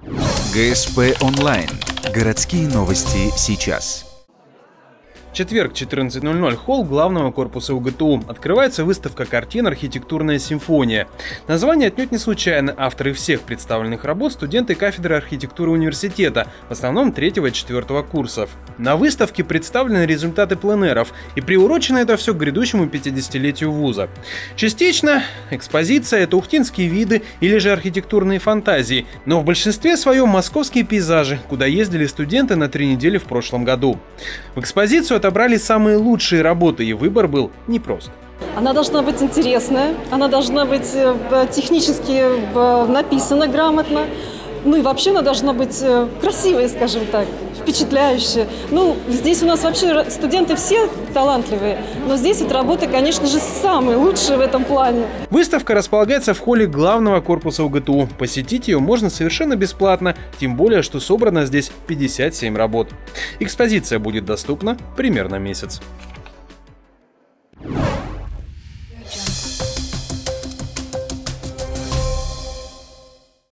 ГСП онлайн. Городские новости сейчас. Четверг, 14:00, холл главного корпуса УГТУ. Открывается выставка картин «Архитектурная симфония». Название отнюдь не случайно. Авторы всех представленных работ – студенты кафедры архитектуры университета, в основном 3-го и 4-го курсов. На выставке представлены результаты пленэров, и приурочено это все к грядущему 50-летию вуза. Частично экспозиция – это ухтинские виды или же архитектурные фантазии, но в большинстве своем московские пейзажи, куда ездили студенты на 3 недели в прошлом году. В экспозицию отобрали самые лучшие работы, и выбор был непрост. Она должна быть интересная, она должна быть технически написана грамотно, ну и вообще она должна быть красивая, скажем так, впечатляющая. Ну, здесь у нас вообще студенты все талантливые, но здесь вот работы, конечно же, самые лучшие в этом плане. Выставка располагается в холле главного корпуса УГТУ. Посетить ее можно совершенно бесплатно, тем более, что собрано здесь 57 работ. Экспозиция будет доступна примерно месяц.